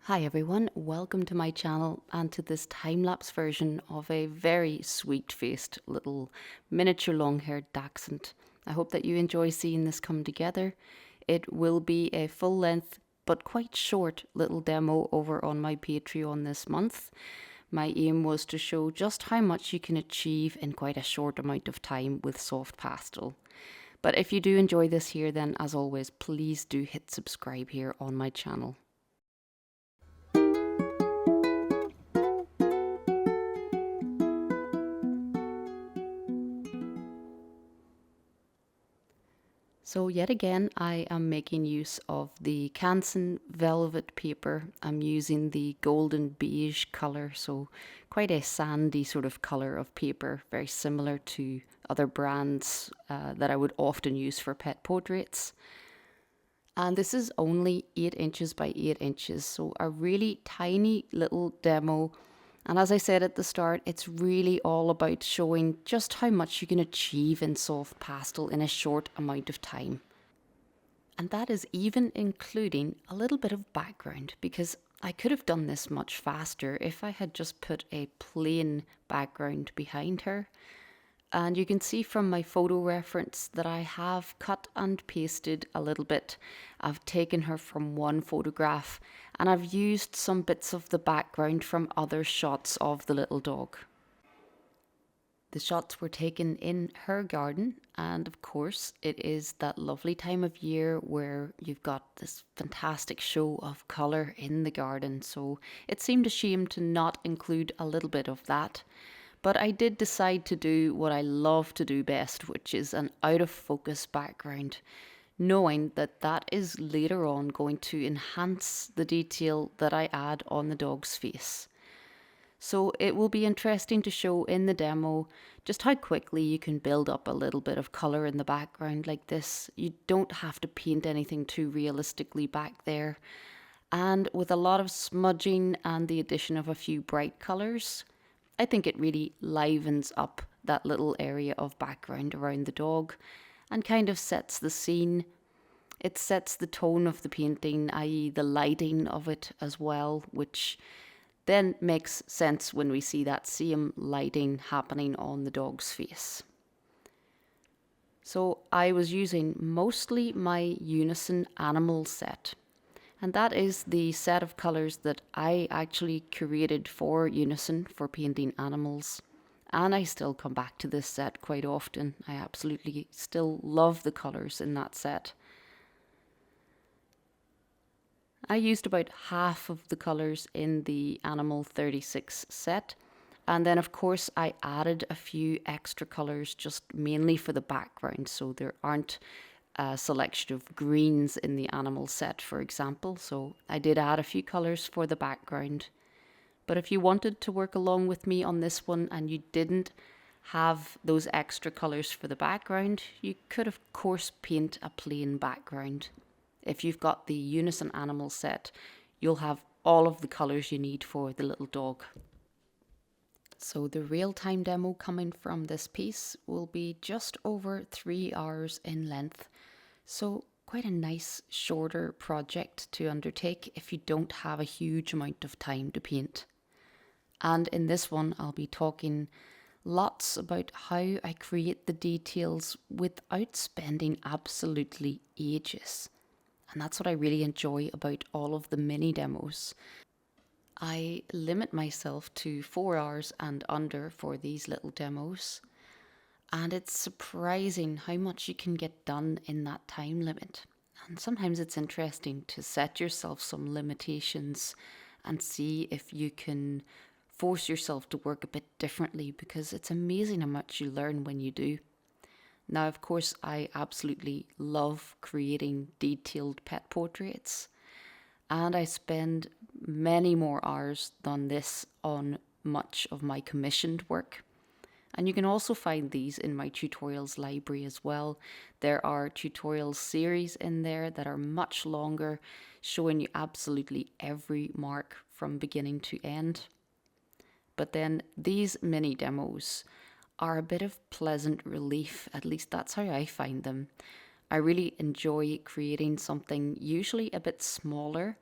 Hi everyone, welcome to my channel and to this time-lapse version of a very sweet-faced little miniature long-haired dachshund. I hope that you enjoy seeing this come together. It will be a full-length but quite short little demo over on my Patreon this month. My aim was to show just how much you can achieve in quite a short amount of time with soft pastel. But if you do enjoy this here, then as always, please do hit subscribe here on my channel. So yet again, I am making use of the Canson velvet paper. I'm using the golden beige colour, so quite a sandy sort of colour of paper, very similar to other brands that I would often use for pet portraits. And this is only 8 inches by 8 inches, so a really tiny little demo. And as I said at the start, it's really all about showing just how much you can achieve in soft pastel in a short amount of time. And that is even including a little bit of background, because I could have done this much faster if I had just put a plain background behind her. And you can see from my photo reference that I have cut and pasted a little bit. I've taken her from one photograph and I've used some bits of the background from other shots of the little dog. The shots were taken in her garden, and of course, it is that lovely time of year where you've got this fantastic show of colour in the garden. So it seemed a shame to not include a little bit of that. But I did decide to do what I love to do best, which is an out of focus background, knowing that that is later on going to enhance the detail that I add on the dog's face. So it will be interesting to show in the demo just how quickly you can build up a little bit of colour in the background like this. You don't have to paint anything too realistically back there. And with a lot of smudging and the addition of a few bright colours, I think it really livens up that little area of background around the dog and kind of sets the scene. It sets the tone of the painting, i.e. the lighting of it as well, which then makes sense when we see that same lighting happening on the dog's face. So I was using mostly my Unison Animal set. And that is the set of colours that I actually curated for Unison for painting animals. And I still come back to this set quite often. I absolutely still love the colours in that set. I used about half of the colours in the Animal 36 set. And then of course I added a few extra colours just mainly for the background, so there aren't a selection of greens in the animal set, for example, so I did add a few colours for the background. But if you wanted to work along with me on this one and you didn't have those extra colours for the background, you could of course paint a plain background. If you've got the Unison Animal set, you'll have all of the colours you need for the little dog. So the real-time demo coming from this piece will be just over 3 hours in length. So quite a nice shorter project to undertake if you don't have a huge amount of time to paint. And in this one I'll be talking lots about how I create the details without spending absolutely ages. And that's what I really enjoy about all of the mini demos. I limit myself to 4 hours and under for these little demos, and it's surprising how much you can get done in that time limit. And sometimes it's interesting to set yourself some limitations and see if you can force yourself to work a bit differently, because it's amazing how much you learn when you do. Now, of course, I absolutely love creating detailed pet portraits, and I spend many more hours than this on much of my commissioned work. And you can also find these in my tutorials library as well. There are tutorial series in there that are much longer, showing you absolutely every mark from beginning to end. But then these mini demos are a bit of pleasant relief, at least that's how I find them. I really enjoy creating something usually a bit smaller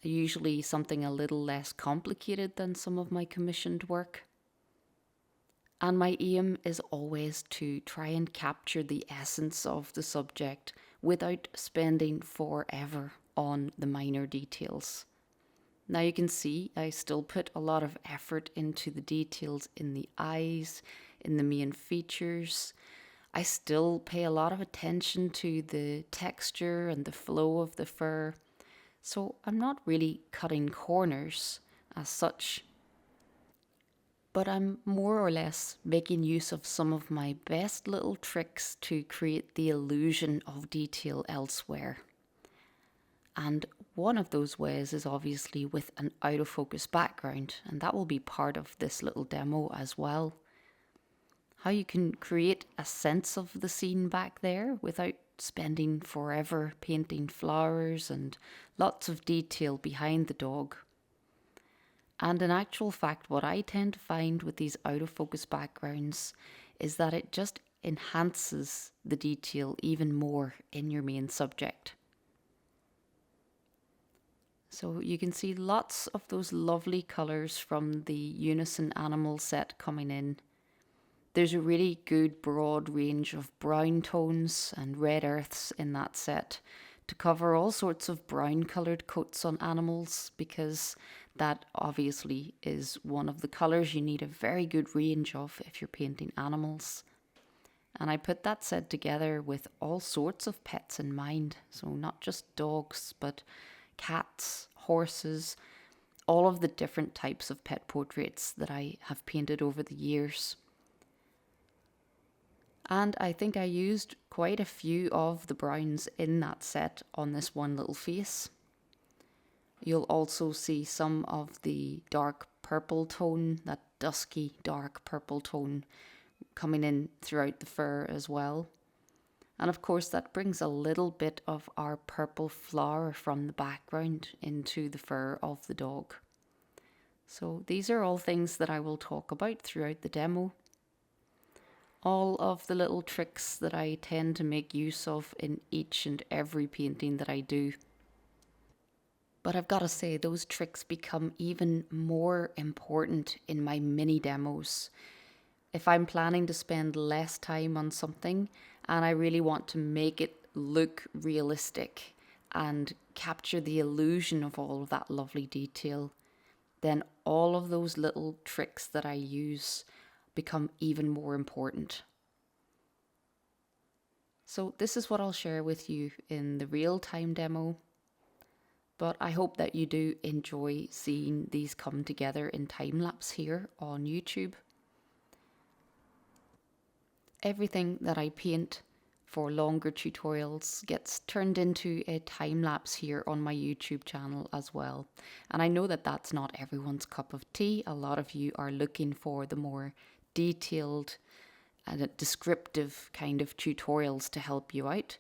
usually something a little less complicated than some of my commissioned work. And my aim is always to try and capture the essence of the subject without spending forever on the minor details. Now you can see I still put a lot of effort into the details in the eyes, in the main features. I still pay a lot of attention to the texture and the flow of the fur. So I'm not really cutting corners as such, but I'm more or less making use of some of my best little tricks to create the illusion of detail elsewhere. And one of those ways is obviously with an out of focus background, and that will be part of this little demo as well. How you can create a sense of the scene back there without spending forever painting flowers and lots of detail behind the dog. And in actual fact, what I tend to find with these out of focus backgrounds is that it just enhances the detail even more in your main subject. So you can see lots of those lovely colours from the Unison Animal set coming in. There's a really good broad range of brown tones and red earths in that set to cover all sorts of brown coloured coats on animals, because that obviously is one of the colours you need a very good range of if you're painting animals. And I put that set together with all sorts of pets in mind, so not just dogs, but cats, horses, all of the different types of pet portraits that I have painted over the years. And I think I used quite a few of the browns in that set on this one little face. You'll also see some of the dark purple tone, that dusky dark purple tone coming in throughout the fur as well. And of course that brings a little bit of our purple flower from the background into the fur of the dog. So these are all things that I will talk about throughout the demo. All of the little tricks that I tend to make use of in each and every painting that I do. But I've got to say, those tricks become even more important in my mini demos. If I'm planning to spend less time on something and I really want to make it look realistic and capture the illusion of all of that lovely detail, then all of those little tricks that I use become even more important. So this is what I'll share with you in the real-time demo, but I hope that you do enjoy seeing these come together in time-lapse here on YouTube. Everything that I paint for longer tutorials gets turned into a time-lapse here on my YouTube channel as well. And I know that that's not everyone's cup of tea. A lot of you are looking for the more detailed and descriptive kind of tutorials to help you out.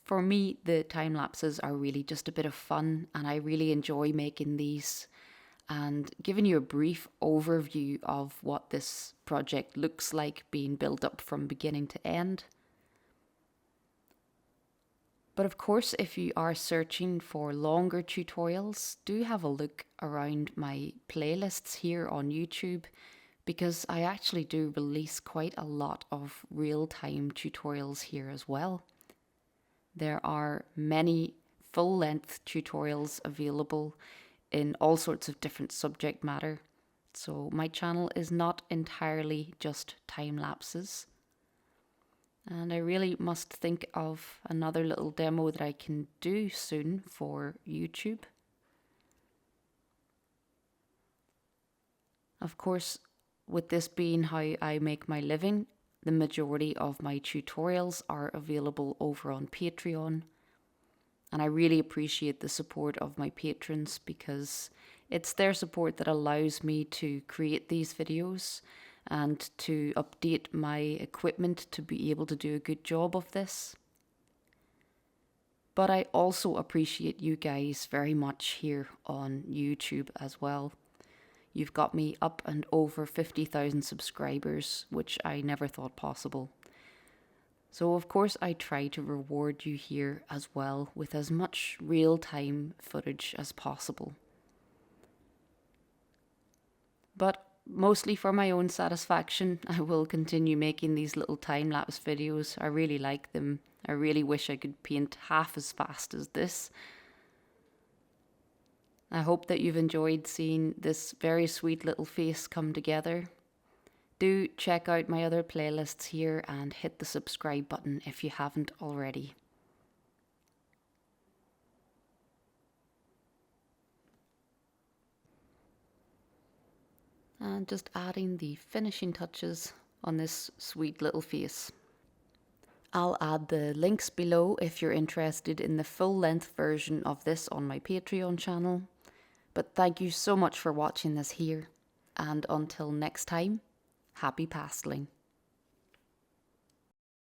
For me, the time lapses are really just a bit of fun, and I really enjoy making these and giving you a brief overview of what this project looks like being built up from beginning to end. But of course, if you are searching for longer tutorials, do have a look around my playlists here on YouTube, because I actually do release quite a lot of real-time tutorials here as well. There are many full-length tutorials available in all sorts of different subject matter. So my channel is not entirely just time lapses. And I really must think of another little demo that I can do soon for YouTube. Of course, with this being how I make my living, the majority of my tutorials are available over on Patreon. And I really appreciate the support of my patrons, because it's their support that allows me to create these videos and to update my equipment to be able to do a good job of this. But I also appreciate you guys very much here on YouTube as well. You've got me up and over 50,000 subscribers, which I never thought possible. So of course I try to reward you here as well with as much real-time footage as possible. But mostly for my own satisfaction, I will continue making these little time-lapse videos. I really like them. I really wish I could paint half as fast as this. I hope that you've enjoyed seeing this very sweet little face come together. Do check out my other playlists here and hit the subscribe button if you haven't already. And just adding the finishing touches on this sweet little face. I'll add the links below if you're interested in the full-length version of this on my Patreon channel. But thank you so much for watching this here, and until next time, happy pasteling.